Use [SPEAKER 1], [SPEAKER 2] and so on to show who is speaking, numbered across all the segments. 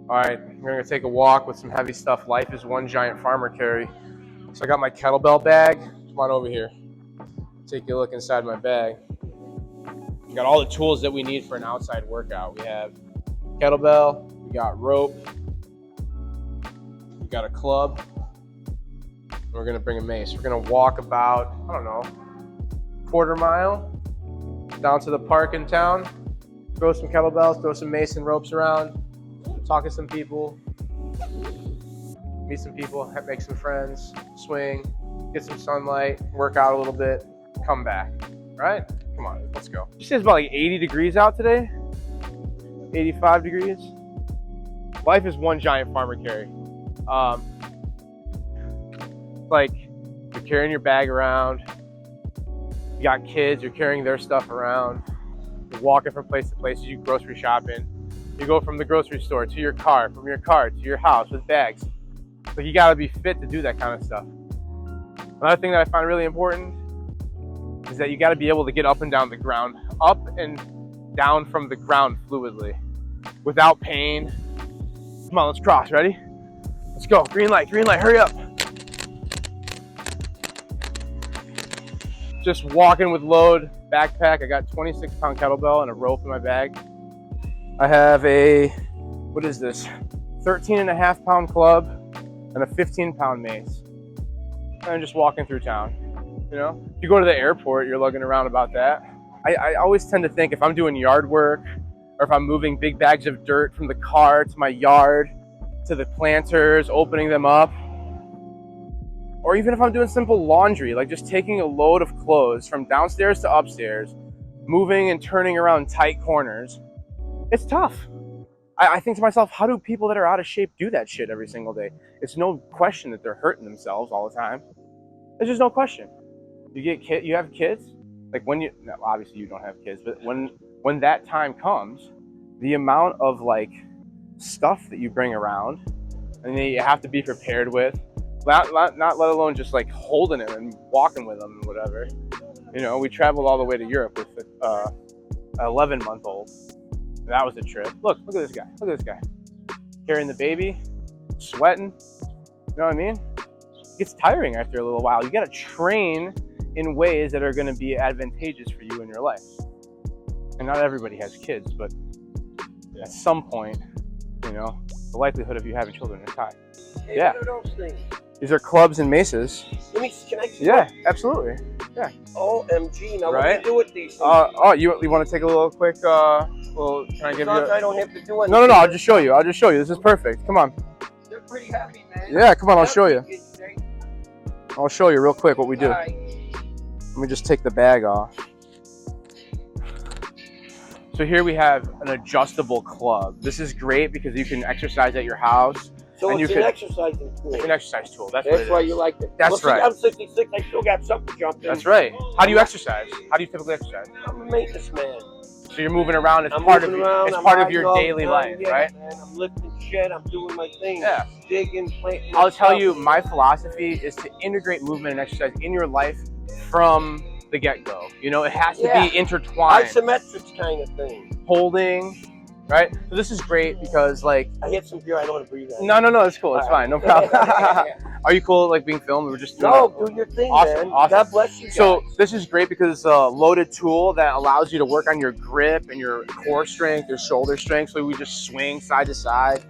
[SPEAKER 1] All right, we're gonna take a walk with some heavy stuff. Life is one giant farmer carry. So I got my kettlebell bag. Come on over here. Take a look inside my bag. We got all the tools that we need for an outside workout. We have kettlebell, we got rope, we got a club, and we're gonna bring a mace. We're gonna walk about, I don't know, quarter mile down to the park in town, throw some kettlebells, throw some mace and ropes around, talk to some people, meet some people, make some friends, swing, get some sunlight, work out a little bit, come back, right? Come on, let's go. You say it's about like 80 degrees out today? 85 degrees? Life is one giant farmer carry. Like, you're carrying your bag around, you got kids, you're carrying their stuff around, you're walking from place to place, you grocery shopping, you go from the grocery store to your car, from your car to your house with bags. So you gotta be fit to do that kind of stuff. Another thing that I find really important is that you gotta be able to get up and down the ground, up and down from the ground fluidly, without pain. Come on, let's cross, ready? Let's go, green light, hurry up. Just walking with load, backpack. I got 26-pound kettlebell and a rope in my bag. I have a, what is this? 13.5-pound club and a 15-pound mace. And I'm just walking through town, you know? If you go to the airport, you're lugging around about that. I always tend to think if I'm doing yard work or if I'm moving big bags of dirt from the car to my yard, to the planters, opening them up, or even if I'm doing simple laundry, like just taking a load of clothes from downstairs to upstairs, moving and turning around tight corners, it's tough. I think to myself, how do people that are out of shape do that shit every single day? It's no question that they're hurting themselves all the time. There's just no question. You have kids? Like when you, no, obviously you don't have kids, but when that time comes, the amount of like stuff that you bring around and that you have to be prepared with, not let alone just like holding it and walking with them and whatever. You know, we traveled all the way to Europe with an 11-month-old. That was a trip. Look at this guy. Look at this guy. Carrying the baby, sweating. You know what I mean? It gets tiring after a little while. You gotta train in ways that are gonna be advantageous for you in your life. And not everybody has kids, but at some point, you know, the likelihood of you having children is high.
[SPEAKER 2] Hey,
[SPEAKER 1] yeah.
[SPEAKER 2] what are those things?
[SPEAKER 1] These are clubs and maces.
[SPEAKER 2] Can I see
[SPEAKER 1] Yeah,
[SPEAKER 2] one?
[SPEAKER 1] absolutely. Yeah.
[SPEAKER 2] OMG, now
[SPEAKER 1] Right?
[SPEAKER 2] what do you do with these things?
[SPEAKER 1] You want to take a little quick, can I give you
[SPEAKER 2] I don't have to do anything.
[SPEAKER 1] No, I'll just show you. This is perfect. Come on.
[SPEAKER 2] They're pretty heavy, man.
[SPEAKER 1] Yeah, come on, I'll show you. I'll show you real quick what we do.
[SPEAKER 2] Right.
[SPEAKER 1] Let me just take the bag off. So here we have an adjustable club. This is great because you can exercise at your house.
[SPEAKER 2] So
[SPEAKER 1] and
[SPEAKER 2] it's an exercising tool.
[SPEAKER 1] It's an exercise tool. That's what it
[SPEAKER 2] why
[SPEAKER 1] is.
[SPEAKER 2] you like it.
[SPEAKER 1] That's
[SPEAKER 2] well,
[SPEAKER 1] right.
[SPEAKER 2] I'm 66. I still got something jumping.
[SPEAKER 1] That's right. How do you exercise? How do you typically exercise?
[SPEAKER 2] I'm a maintenance man.
[SPEAKER 1] So you're moving around. It's
[SPEAKER 2] I'm
[SPEAKER 1] part of
[SPEAKER 2] moving around,
[SPEAKER 1] it's
[SPEAKER 2] I'm
[SPEAKER 1] part of
[SPEAKER 2] riding
[SPEAKER 1] your
[SPEAKER 2] all the
[SPEAKER 1] daily
[SPEAKER 2] time,
[SPEAKER 1] life,
[SPEAKER 2] yeah,
[SPEAKER 1] right?
[SPEAKER 2] Man, I'm lifting shit. I'm doing my thing.
[SPEAKER 1] Yeah.
[SPEAKER 2] Digging, planting.
[SPEAKER 1] I'll tell you, my philosophy is to integrate movement and exercise in your life from the get-go. You know, it has to be intertwined.
[SPEAKER 2] Isometrics kind of thing.
[SPEAKER 1] Holding, right? So this is great because, like,
[SPEAKER 2] I hit some beer. I don't want to breathe that.
[SPEAKER 1] no, it's cool. It's fine. No problem. Are you cool, like, being filmed? We're just doing
[SPEAKER 2] do your thing,
[SPEAKER 1] awesome,
[SPEAKER 2] man.
[SPEAKER 1] awesome.
[SPEAKER 2] God bless you guys.
[SPEAKER 1] So this is great because it's a loaded tool that allows you to work on your grip and your core strength, your shoulder strength. So we just swing side to side.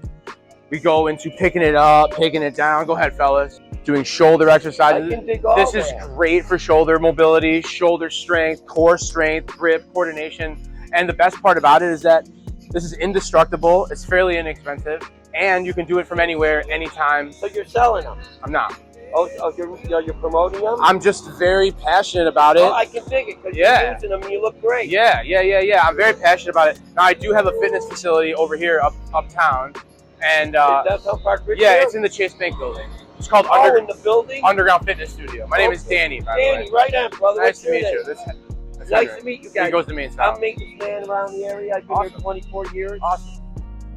[SPEAKER 1] We go into picking it up, taking it down. Go ahead, fellas. Doing shoulder exercises.
[SPEAKER 2] I can dig all
[SPEAKER 1] This is
[SPEAKER 2] that.
[SPEAKER 1] great for shoulder mobility, shoulder strength, core strength, grip, coordination. And the best part about it is that this is indestructible. It's fairly inexpensive, and you can do it from anywhere, anytime.
[SPEAKER 2] So you're selling them?
[SPEAKER 1] I'm not.
[SPEAKER 2] Oh, you're promoting them?
[SPEAKER 1] I'm just very passionate about it.
[SPEAKER 2] Oh, I can dig it because you're using them and you look great.
[SPEAKER 1] Yeah. I'm very passionate about it. Now, I do have a fitness facility over here uptown. And
[SPEAKER 2] Downtown Park Ridge?
[SPEAKER 1] yeah, it's in the Chase Bank building. It's called
[SPEAKER 2] in the building?
[SPEAKER 1] Underground Fitness Studio. My name is Danny, by the way.
[SPEAKER 2] Danny, right on, brother.
[SPEAKER 1] Nice
[SPEAKER 2] What's
[SPEAKER 1] to meet
[SPEAKER 2] your
[SPEAKER 1] you.
[SPEAKER 2] name?
[SPEAKER 1] That's
[SPEAKER 2] Nice
[SPEAKER 1] Henry.
[SPEAKER 2] to meet you guys.
[SPEAKER 1] He goes to main style.
[SPEAKER 2] I'm maintenance man around the area. I've been here 24 years.
[SPEAKER 1] Awesome.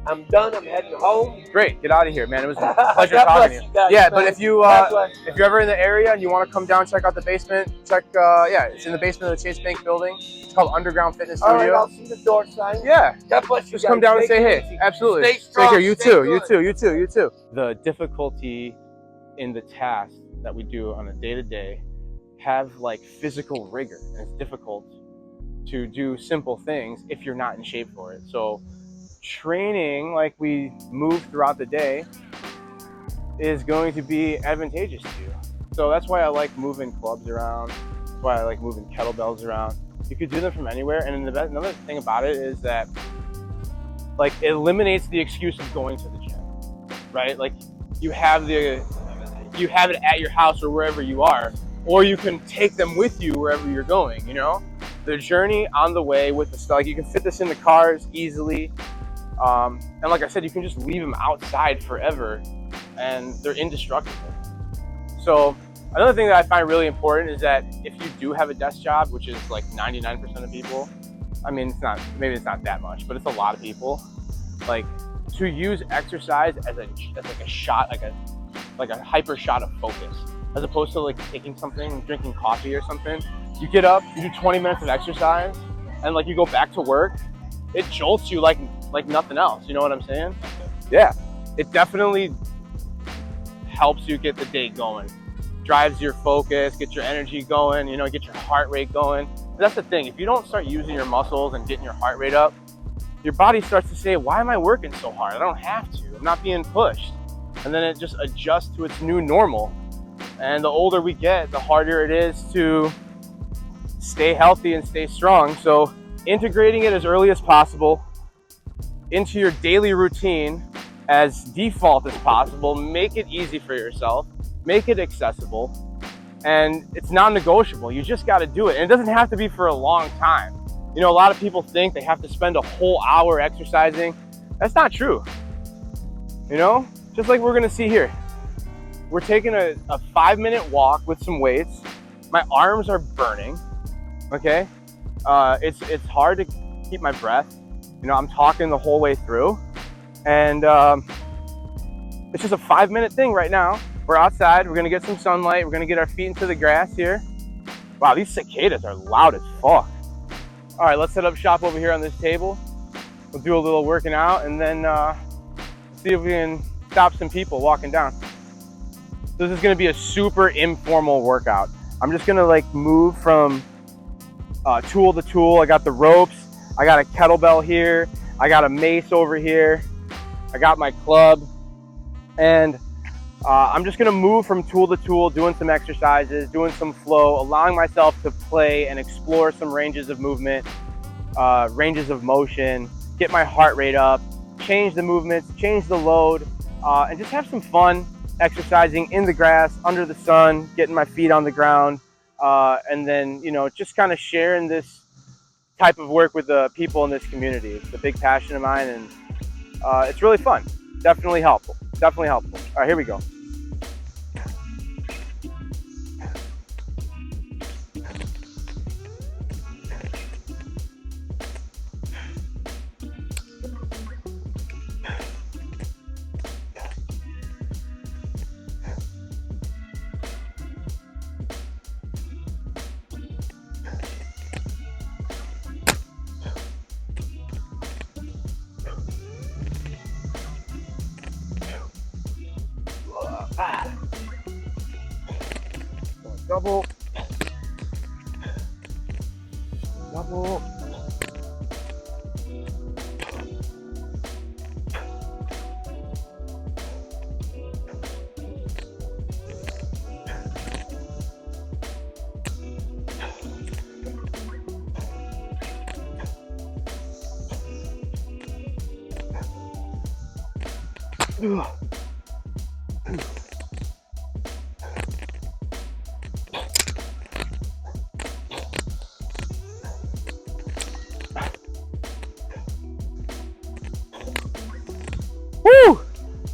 [SPEAKER 2] I'm done. I'm heading home.
[SPEAKER 1] Great. Get out of here, man. It was a pleasure
[SPEAKER 2] God
[SPEAKER 1] talking
[SPEAKER 2] bless
[SPEAKER 1] to you.
[SPEAKER 2] guys,
[SPEAKER 1] Yeah,
[SPEAKER 2] man.
[SPEAKER 1] but if you're ever in the area and you want to come down, check out the basement. Check, yeah, it's in the basement of the Chase Bank building. It's called Underground Fitness
[SPEAKER 2] All right,
[SPEAKER 1] Studio.
[SPEAKER 2] I'll see the door sign.
[SPEAKER 1] Yeah.
[SPEAKER 2] God bless you
[SPEAKER 1] Just
[SPEAKER 2] guys.
[SPEAKER 1] come down and
[SPEAKER 2] Take
[SPEAKER 1] say
[SPEAKER 2] it
[SPEAKER 1] hey.
[SPEAKER 2] easy.
[SPEAKER 1] Absolutely.
[SPEAKER 2] Stay strong.
[SPEAKER 1] Take care. You
[SPEAKER 2] Stay
[SPEAKER 1] too.
[SPEAKER 2] good.
[SPEAKER 1] You too. You too. You too. The difficulty in the tasks that we do on a day-to-day have like physical rigor, and it's difficult to do simple things if you're not in shape for it. So training like we move throughout the day is going to be advantageous to you. So that's why I like moving clubs around. That's why I like moving kettlebells around. You could do them from anywhere. And another thing about it is that like it eliminates the excuse of going to the gym, right? Like you have it at your house or wherever you are, or you can take them with you wherever you're going, you know? The journey on the way with the stuff, like you can fit this in the cars easily. And like I said, you can just leave them outside forever and they're indestructible. So another thing that I find really important is that if you do have a desk job, which is like 99% of people, I mean, maybe it's not that much, but it's a lot of people, like to use exercise as like a shot, like a hyper shot of focus, as opposed to like taking something, drinking coffee or something. You get up, you do 20 minutes of exercise, and like you go back to work, it jolts you like nothing else. You know what I'm saying? Yeah, it definitely helps you get the day going, drives your focus, gets your energy going, you know, get your heart rate going. That's the thing. If you don't start using your muscles and getting your heart rate up, your body starts to say, why am I working so hard? I don't have to. I'm not being pushed. And then it just adjusts to its new normal. And the older we get, the harder it is to stay healthy and stay strong. So integrating it as early as possible into your daily routine as default as possible, make it easy for yourself, make it accessible, and it's non-negotiable. You just got to do it. And it doesn't have to be for a long time. You know, a lot of people think they have to spend a whole hour exercising. That's not true. You know, just like we're gonna see here. We're taking a 5-minute walk with some weights. My arms are burning, okay? It's hard to keep my breath. You know, I'm talking the whole way through. And it's just a 5-minute thing right now. We're outside, we're gonna get some sunlight, we're gonna get our feet into the grass here. Wow, these cicadas are loud as fuck. All right, let's set up shop over here on this table. We'll do a little working out and then see if we can stop some people walking down. So this is gonna be a super informal workout. I'm just gonna like move from tool to tool. I got the ropes, I got a kettlebell here, I got a mace over here, I got my club, and I'm just gonna move from tool to tool, doing some exercises, doing some flow, allowing myself to play and explore some ranges of movement, ranges of motion, get my heart rate up, change the movements, change the load, and just have some fun exercising in the grass, under the sun, getting my feet on the ground, and then, you know, just kind of sharing this type of work with the people in this community. It's a big passion of mine, and it's really fun. Definitely helpful. Definitely helpful. All right, here we go. Double. Double. Woo!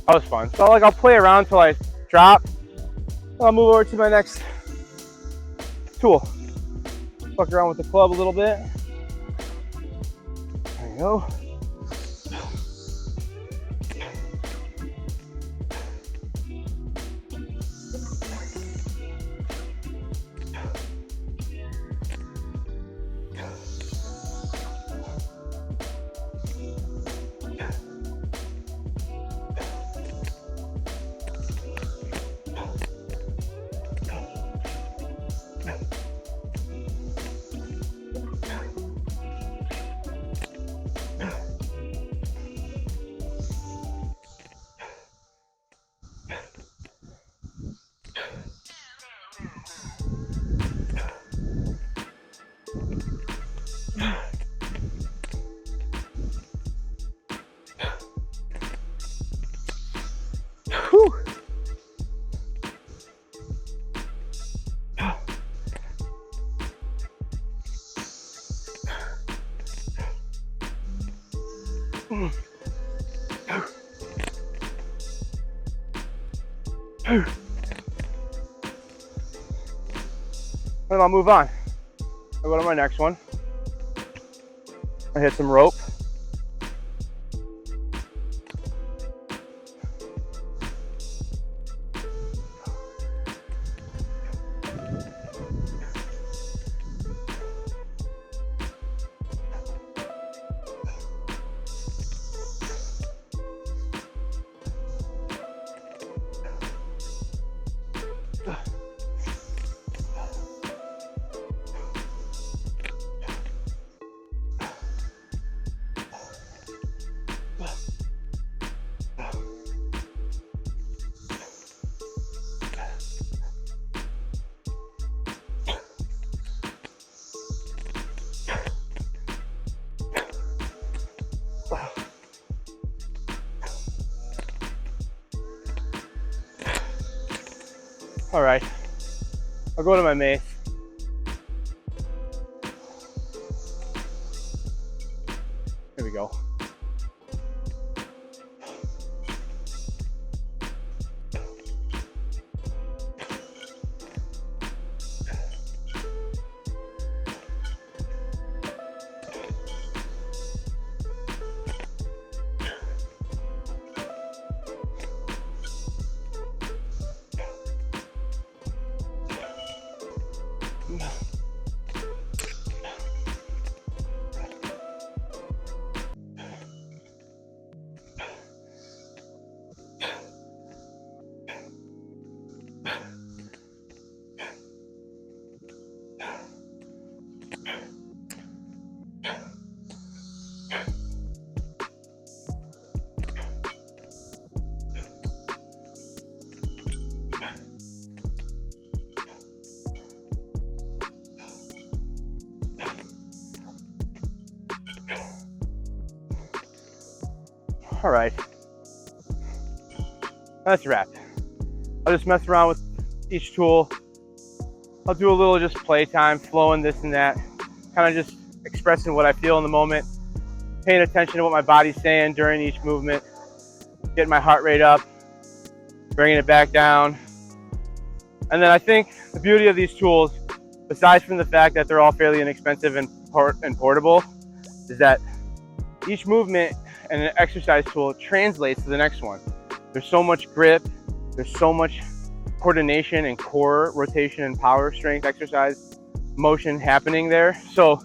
[SPEAKER 1] That was fun. So like I'll play around till I drop. I'll move over to my next tool. Fuck around with the club a little bit. There you go. And I'll move on. I'll go to my next one. I hit some rope. All right, I'll go to my mace. Here we go. All right, that's a wrap. I'll just mess around with each tool. I'll do a little just playtime, flowing this and that, kind of just expressing what I feel in the moment, paying attention to what my body's saying during each movement, getting my heart rate up, bringing it back down. And then I think the beauty of these tools, aside from the fact that they're all fairly inexpensive and portable, is that each movement and an exercise tool translates to the next one. There's so much grip, there's so much coordination and core rotation and power strength exercise motion happening there. So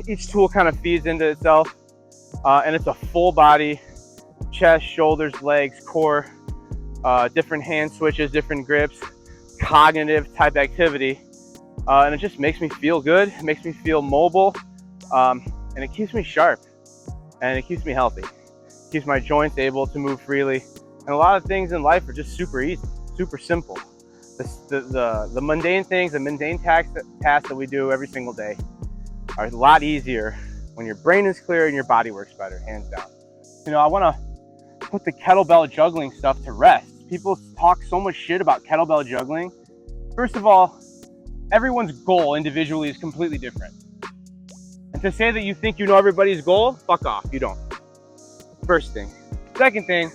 [SPEAKER 1] each tool kind of feeds into itself, and it's a full body, chest, shoulders, legs, core, different hand switches, different grips, cognitive type activity, and it just makes me feel good. It makes me feel mobile, and it keeps me sharp. And it keeps me healthy. It keeps my joints able to move freely. And a lot of things in life are just super easy, super simple. The mundane things, the mundane tasks that we do every single day are a lot easier when your brain is clear and your body works better, hands down. You know, I want to put the kettlebell juggling stuff to rest. People talk so much shit about kettlebell juggling. First of all, everyone's goal individually is completely different. And to say that you think you know everybody's goal, fuck off, you don't. First thing. Second thing,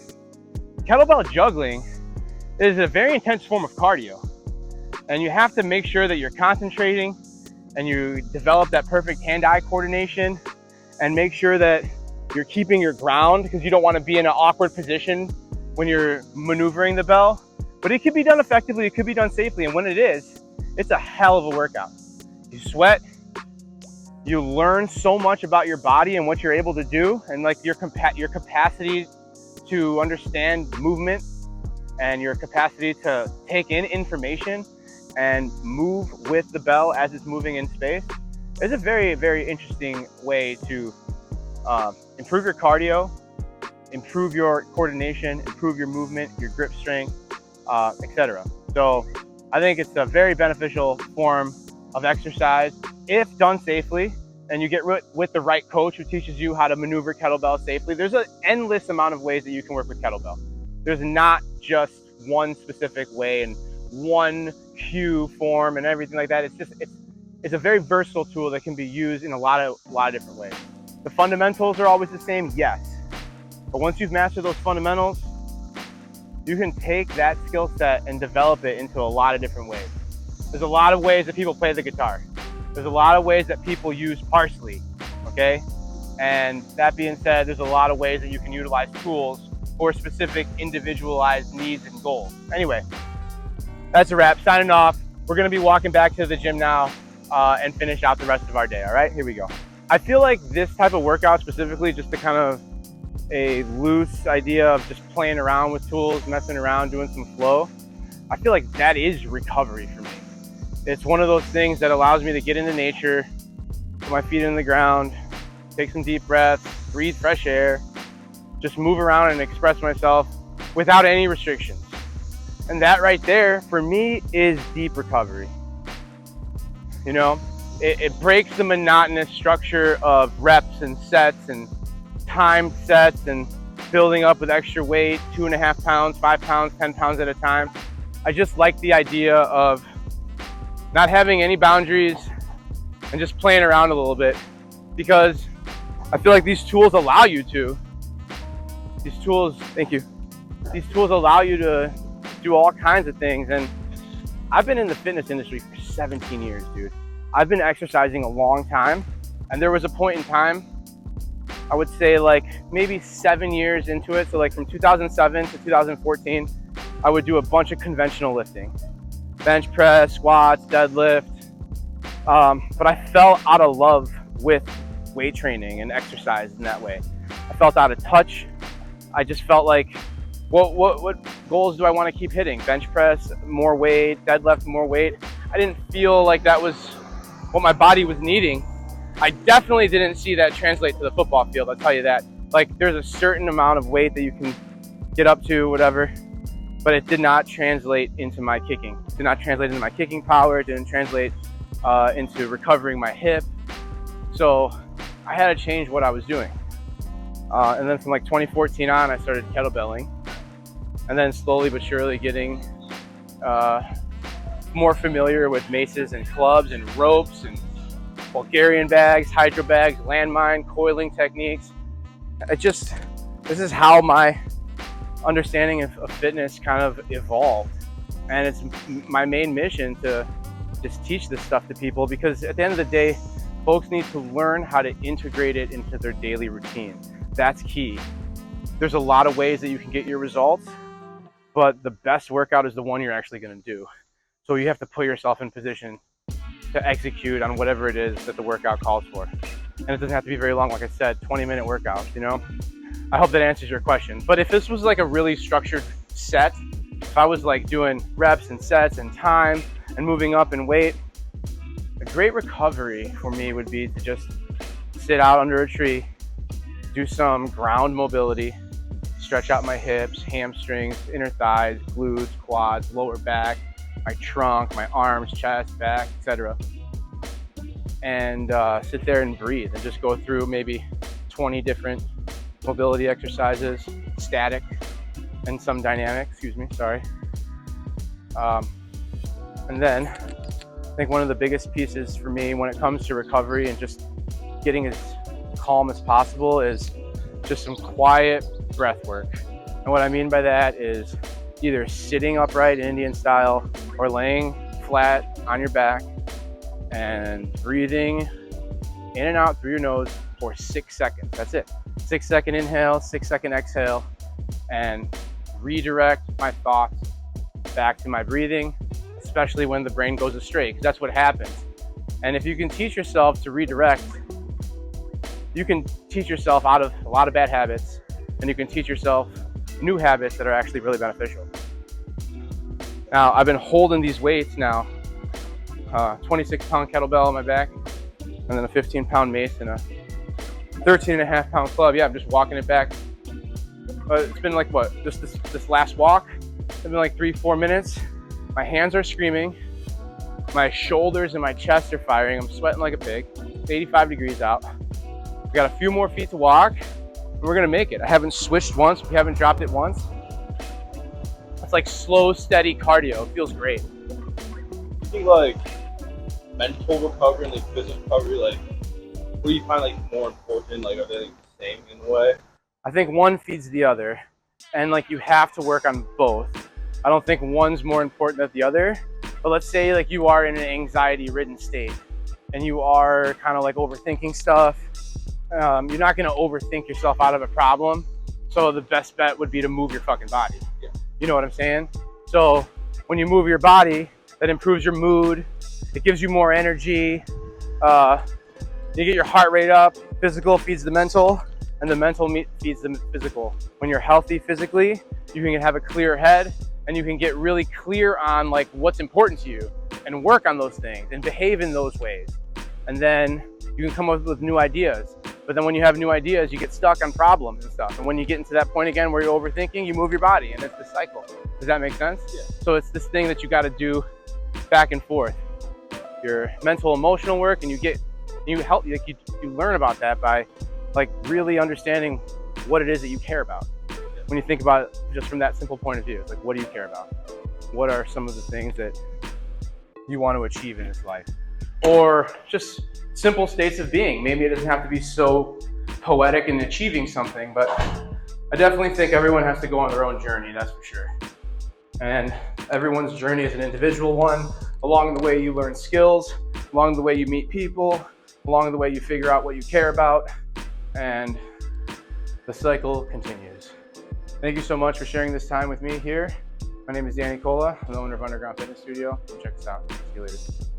[SPEAKER 1] kettlebell juggling is a very intense form of cardio. And you have to make sure that you're concentrating and you develop that perfect hand-eye coordination and make sure that you're keeping your ground because you don't want to be in an awkward position when you're maneuvering the bell. But it could be done effectively, it could be done safely, and when it is, it's a hell of a workout. You sweat, you learn so much about your body and what you're able to do, and like your capacity to understand movement and your capacity to take in information and move with the bell as it's moving in space. It's a very, very interesting way to improve your cardio, improve your coordination, improve your movement, your grip strength, etc. So I think it's a very beneficial form of exercise if done safely, and you get with the right coach who teaches you how to maneuver kettlebell safely. There's an endless amount of ways that you can work with kettlebell. There's not just one specific way and one cue form and everything like that. It's a very versatile tool that can be used in a lot of different ways. The fundamentals are always the same, yes. But once you've mastered those fundamentals, you can take that skill set and develop it into a lot of different ways. There's a lot of ways that people play the guitar. There's a lot of ways that people use parsley, okay? And that being said, there's a lot of ways that you can utilize tools for specific individualized needs and goals. Anyway, that's a wrap. Signing off. We're gonna be walking back to the gym now and finish out the rest of our day, all right? Here we go. I feel like this type of workout specifically, just to kind of a loose idea of just playing around with tools, messing around, doing some flow, I feel like that is recovery for me. It's one of those things that allows me to get into nature, put my feet in the ground, take some deep breaths, breathe fresh air, just move around and express myself without any restrictions. And that right there, for me, is deep recovery. You know, it breaks the monotonous structure of reps and sets and timed sets and building up with extra weight, 2.5 pounds, 5 pounds, 10 pounds at a time. I just like the idea of not having any boundaries and just playing around a little bit, because I feel like these tools allow you to. These tools, thank you. These tools allow you to do all kinds of things. And I've been in the fitness industry for 17 years, dude. I've been exercising a long time. And there was a point in time, I would say like maybe 7 years into it. So like from 2007 to 2014, I would do a bunch of conventional lifting. Bench press, squats, deadlift. But I fell out of love with weight training and exercise in that way. I felt out of touch. I just felt like, what goals do I want to keep hitting? Bench press, more weight, deadlift, more weight. I didn't feel like that was what my body was needing. I definitely didn't see that translate to the football field, I'll tell you that. Like, there's a certain amount of weight that you can get up to, whatever, but it did not translate into my kicking. It did not translate into my kicking power. It didn't translate into recovering my hip. So I had to change what I was doing. And then from like 2014 on, I started kettlebelling, and then slowly but surely getting more familiar with maces and clubs and ropes and Bulgarian bags, hydro bags, landmine, coiling techniques. This is how my understanding of fitness kind of evolved. And it's my main mission to just teach this stuff to people, because at the end of the day, folks need to learn how to integrate it into their daily routine. That's key. There's a lot of ways that you can get your results, but the best workout is the one you're actually going to do. So you have to put yourself in position to execute on whatever it is that the workout calls for. And it doesn't have to be very long, like I said, 20-minute workouts, you know? I hope that answers your question. But if this was like a really structured set, if I was like doing reps and sets and time and moving up in weight, a great recovery for me would be to just sit out under a tree, do some ground mobility, stretch out my hips, hamstrings, inner thighs, glutes, quads, lower back, my trunk, my arms, chest, back, etc. And sit there and breathe and just go through maybe 20 different mobility exercises, static and some dynamic, and then I think one of the biggest pieces for me when it comes to recovery and just getting as calm as possible is just some quiet breath work. And what I mean by that is either sitting upright Indian style or laying flat on your back and breathing in and out through your nose for 6 seconds. That's it. 6 second inhale, 6 second exhale, and redirect my thoughts back to my breathing, especially when the brain goes astray, because that's what happens. And if you can teach yourself to redirect, you can teach yourself out of a lot of bad habits, and you can teach yourself new habits that are actually really beneficial. Now, I've been holding these weights now, 26-pound kettlebell on my back, and then a 15-pound mace and a 13.5-pound club. Yeah, I'm just walking it back. It's been like what? Just this last walk. It's been like 3-4 minutes. My hands are screaming. My shoulders and my chest are firing. I'm sweating like a pig. It's 85 degrees out. We got a few more feet to walk, and we're gonna make it. I haven't switched once. We haven't dropped it once. It's like slow, steady cardio. It feels great.
[SPEAKER 3] I think like mental recovery and like physical recovery, like what do you find like more important? Like are they like the same in a way?
[SPEAKER 1] I think one feeds the other. and like you have to work on both. I don't think one's more important than the other, but let's say like you are in an anxiety-ridden state and you are kind of like overthinking stuff. You're not going to overthink yourself out of a problem. So the best bet would be to move your fucking body.
[SPEAKER 3] Yeah.
[SPEAKER 1] You know what I'm saying? So when you move your body, that improves your mood. It gives you more energy. You get your heart rate up. Physical feeds the mental, and the mental feeds the physical. When you're healthy physically, you can have a clear head, and you can get really clear on like what's important to you, and work on those things, and behave in those ways. And then you can come up with new ideas. But then when you have new ideas, you get stuck on problems and stuff. And when you get into that point again where you're overthinking, you move your body, and it's the cycle. Does that make sense?
[SPEAKER 3] Yeah.
[SPEAKER 1] So it's this thing that you got to do back and forth. Your mental, emotional work, and you learn about that by like really understanding what it is that you care about. When you think about it just from that simple point of view, it's like, what do you care about? What are some of the things that you want to achieve in this life? Or just simple states of being. Maybe it doesn't have to be so poetic in achieving something, but I definitely think everyone has to go on their own journey, that's for sure. And everyone's journey is an individual one. Along the way you learn skills, along the way you meet people, along the way you figure out what you care about, and the cycle continues. Thank you so much for sharing this time with me here. My name is Danny Cola. I'm the owner of Underground Fitness Studio. Check us out. See you later.